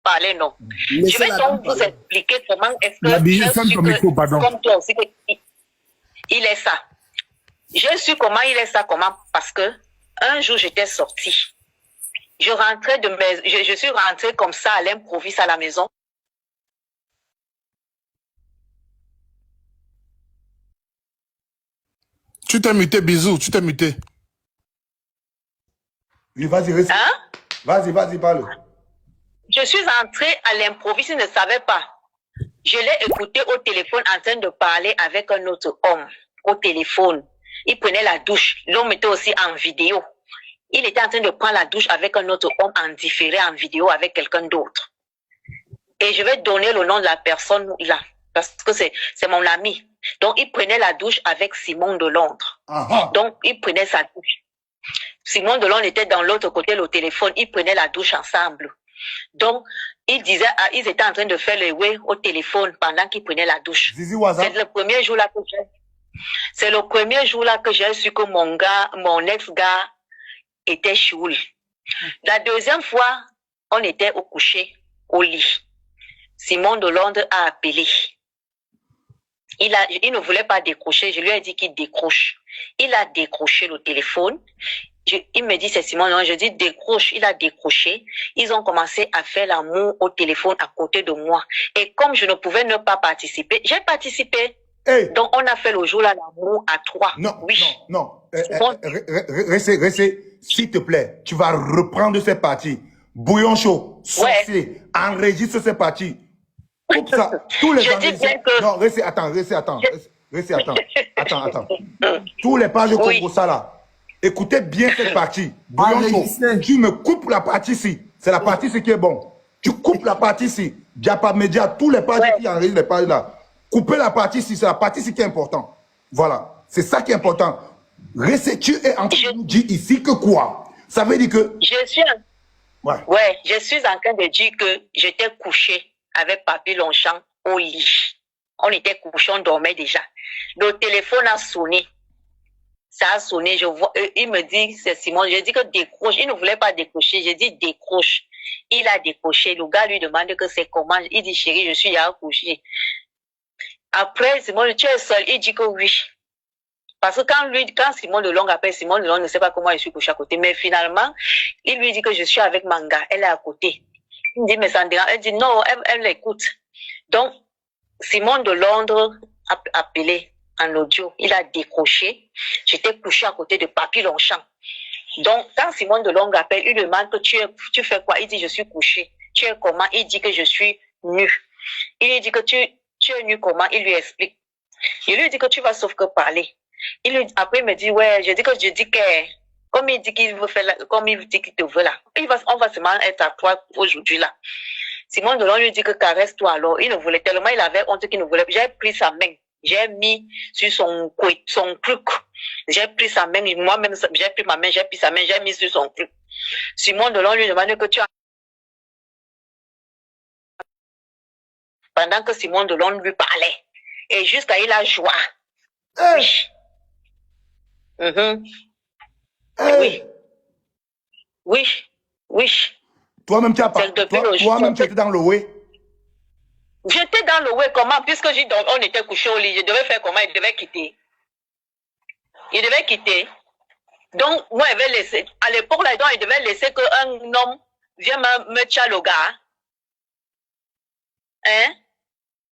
parler, non. Je vais donc vous expliquer comment est-ce que comme toi aussi, il est ça. J'ai su comment il est ça, parce que un jour, j'étais sortie. Je suis rentrée comme ça à l'improviste à la maison. Tu t'es muté, bisous, tu t'es muté. Oui, vas-y, reste. Hein? Vas-y, parle. Je suis entrée à l'improviste, il ne savait pas. Je l'ai écouté au téléphone en train de parler avec un autre homme au téléphone. Il prenait la douche. L'homme était aussi en vidéo. Il était en train de prendre la douche avec un autre homme en différé, en vidéo avec quelqu'un d'autre. Et je vais donner le nom de la personne là, parce que c'est mon ami. Donc, il prenait la douche avec Simon de Londres. Donc, il prenait sa douche. Simon de Londres était dans l'autre côté, le téléphone. Ils prenaient la douche ensemble. Donc, ils étaient en train de faire le way au téléphone pendant qu'ils prenaient la douche. C'est le premier jour là que j'ai su que mon ex-gars était chouli. La deuxième fois, on était au coucher, au lit. Simon de Londres a appelé. Il ne voulait pas décrocher. Je lui ai dit qu'il décroche. Il a décroché le téléphone. Il me dit, c'est Simon de Londres. Je dis, décroche. Il a décroché. Ils ont commencé à faire l'amour au téléphone à côté de moi. Et comme je ne pouvais ne pas participer, j'ai participé. Hey. Donc, on a fait le jour là l'amour à 3. Non. Restez, s'il te plaît. Tu vas reprendre cette partie. Bouillon chaud, sorcier, enregistre cette partie. Coupe ça. Tous les que... Non, restez, attends. Attends. Tous les pages comme ça là. Écoutez bien cette partie. Bouillon chaud. Tu me coupes la partie ici. C'est la partie ici qui est bon. Tu coupes la partie ici. Diapa Média, tous les pages qui enregistrent les pages là. Coupez la partie ici. C'est la partie ici qui est importante. Voilà. C'est ça qui est important. Restez, tu es en train de nous dire ici que quoi? Ça veut dire que... je suis en train de dire que j'étais couché avec Papy Longchamp au lit. On était couchés, on dormait déjà. Le téléphone a sonné. Ça a sonné, je vois, il me dit, c'est Simon. Je dis que décroche. Il ne voulait pas décrocher. J'ai dit décroche. Il a décroché. Le gars lui demande que c'est comment. Il dit, chérie, je suis à coucher. Après, Simon, tu es seul. Il dit que oui. Parce que quand Simon de Londres appelle, Simon de Londres ne sait pas comment je suis couché à côté. Mais finalement, il lui dit que je suis avec Manga. Elle est à côté. Il dit, mais ça me dérange. Elle dit, non, elle l'écoute. Donc, Simon de Londres a appelé en audio. Il a décroché. J'étais couché à côté de Papy Longchamp. Donc, quand Simon de Londres appelle, il demande que tu fais quoi? Il dit, je suis couché. Tu es comment? Il dit que je suis nu. Il lui dit que tu es nu comment? Il lui explique. Il lui dit que tu vas sauf que parler. Après, il me dit, ouais, je dis que, comme il dit qu'il veut faire, comme il dit qu'il te veut là, on va seulement être à toi aujourd'hui là. Simon de Londres lui dit que caresse-toi alors. Il ne voulait tellement, il avait honte qu'il ne voulait. J'ai pris sa main, j'ai mis sur son truc. J'ai pris sa main, moi-même, j'ai pris ma main, j'ai pris sa main, j'ai mis sur son truc. Simon de Londres lui demande que tu as. Pendant que Simon de Londres lui parlait. Et jusqu'à il a joie. Hey. Oui. Hey. Oui. Toi-même, tu étais dans le way. J'étais dans le way, comment? Puisque on était couché au lit, je devais faire comment? Il devait quitter. Donc, moi, il devait laisser. À l'époque, là, il devait laisser qu'un homme vienne me tchaloga. Hein?